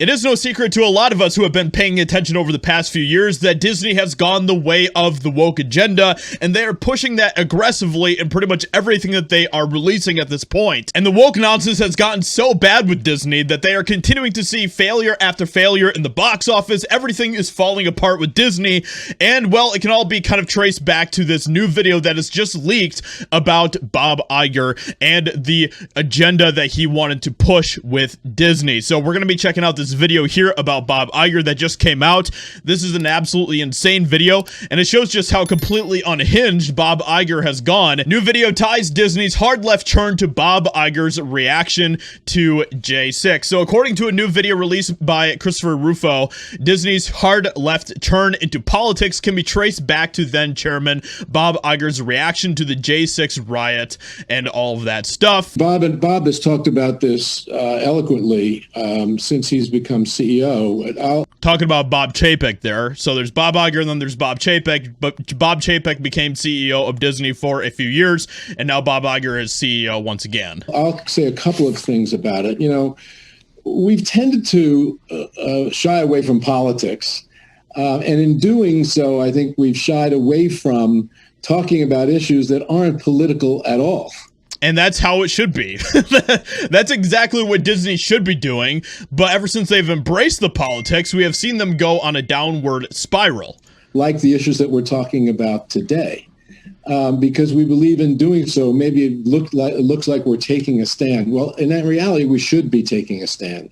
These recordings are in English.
It is no secret to a lot of us who have been paying attention over the past few years that Disney has gone the way of the woke agenda, and they are pushing that aggressively in pretty much everything that they are releasing at this point. And the woke nonsense has gotten so bad with Disney that they are continuing to see failure after failure in the box office. Everything is falling apart with Disney, and well, it can all be kind of traced back to this new video that is just leaked about Bob Iger and the agenda that he wanted to push with Disney. So we're going to be checking out this video here about Bob Iger that just came out. This is an absolutely insane video, and it shows just how completely unhinged Bob Iger has gone. New video ties Disney's hard left turn to Bob Iger's reaction to J6. So according to a new video released by Christopher Rufo, Disney's hard left turn into politics can be traced back to then chairman Bob Iger's reaction to the J6 riot and all of that stuff. Bob has talked about this eloquently since he's become CEO. Talking about Bob Chapek there. So there's Bob Iger and then there's Bob Chapek, but Bob Chapek became CEO of Disney for a few years, and now Bob Iger is CEO once again. I'll say a couple of things about it. You know, we've tended to shy away from politics, and in doing so, I think we've shied away from talking about issues that aren't political at all. And that's how it should be. That's exactly what Disney should be doing. But ever since they've embraced the politics, we have seen them go on a downward spiral. Like the issues that we're talking about today. Because we believe in doing so, maybe it looks like we're taking a stand. Well, in that reality, we should be taking a stand.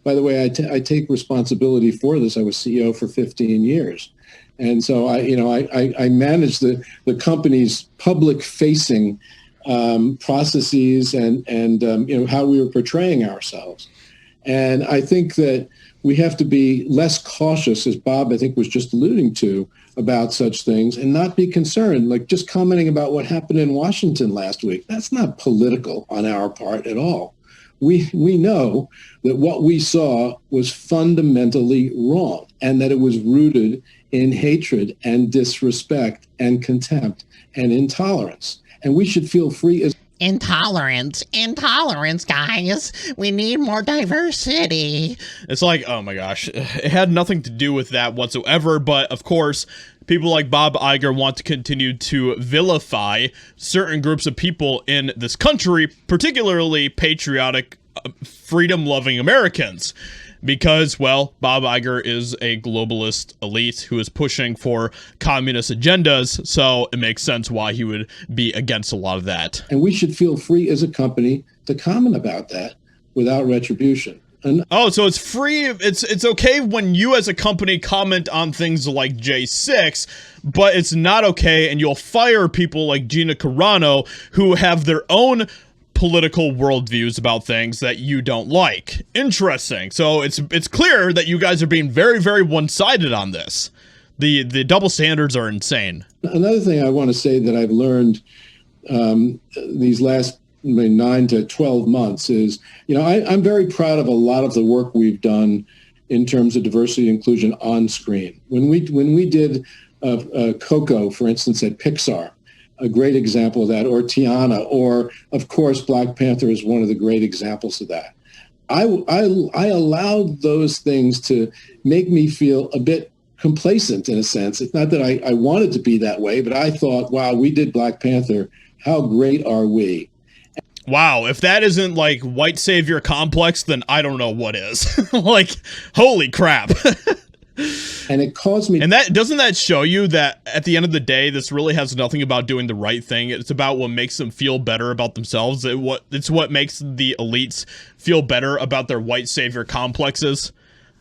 By the way, I take responsibility for this. I was CEO for 15 years. And so I manage the company's public-facing processes and how we were portraying ourselves. And I think that we have to be less cautious, as Bob, I think, was just alluding to, about such things and not be concerned, like just commenting about what happened in Washington last week. That's not political on our part at all. We know that what we saw was fundamentally wrong and that it was rooted in hatred and disrespect and contempt and intolerance. And we should feel free as Intolerance, guys. We need more diversity. It's like, oh my gosh, it had nothing to do with that whatsoever. But of course, people like Bob Iger want to continue to vilify certain groups of people in this country, particularly patriotic, freedom-loving Americans. Because, well, Bob Iger is a globalist elite who is pushing for communist agendas, so it makes sense why he would be against a lot of that. And we should feel free as a company to comment about that without retribution. Oh, so it's free. It's okay when you as a company comment on things like J6, but it's not okay, and you'll fire people like Gina Carano who have their own political worldviews about things that you don't like. Interesting. So it's clear that you guys are being very, very one-sided on this. The double standards are insane. Another thing I want to say that I've learned these last 9 to 12 months is, I'm very proud of a lot of the work we've done in terms of diversity and inclusion on screen. When we did Coco, for instance, at Pixar, a great example of that, or Tiana, or of course Black Panther is one of the great examples of that. I allowed those things to make me feel a bit complacent in a sense. It's not that I wanted to be that way, but I thought, wow, we did Black Panther. How great are we? Wow, if that isn't like white savior complex, then I don't know what is. Like, holy crap. And it caused me. And that doesn't that show you that at the end of the day, this really has nothing about doing the right thing. It's about what makes them feel better about themselves. It's what makes the elites feel better about their white savior complexes.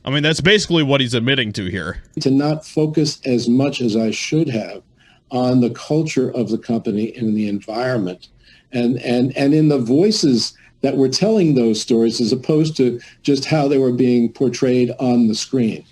I mean, that's basically what he's admitting to here. To not focus as much as I should have on the culture of the company and the environment and in the voices that were telling those stories as opposed to just how they were being portrayed on the screen.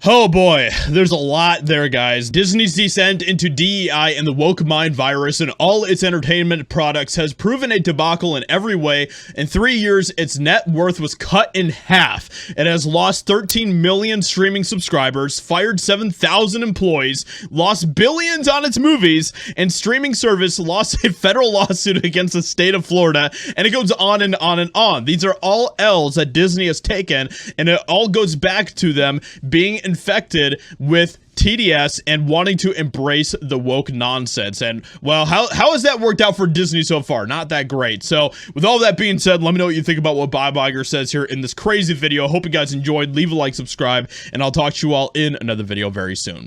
Oh boy, there's a lot there, guys. Disney's descent into DEI and the woke mind virus and all its entertainment products has proven a debacle in every way. In 3 years, its net worth was cut in half. It has lost 13 million streaming subscribers, fired 7,000 employees, lost billions on its movies, and streaming service lost a federal lawsuit against the state of Florida, and it goes on and on and on. These are all L's that Disney has taken, and it all goes back to them being infected with TDS and wanting to embrace the woke nonsense. And well, how has that worked out for Disney so far? Not that great. So with all that being said, let me know what you think about what Bob Iger says here in this crazy video. Hope you guys enjoyed. Leave a like, subscribe, and I'll talk to you all in another video very soon.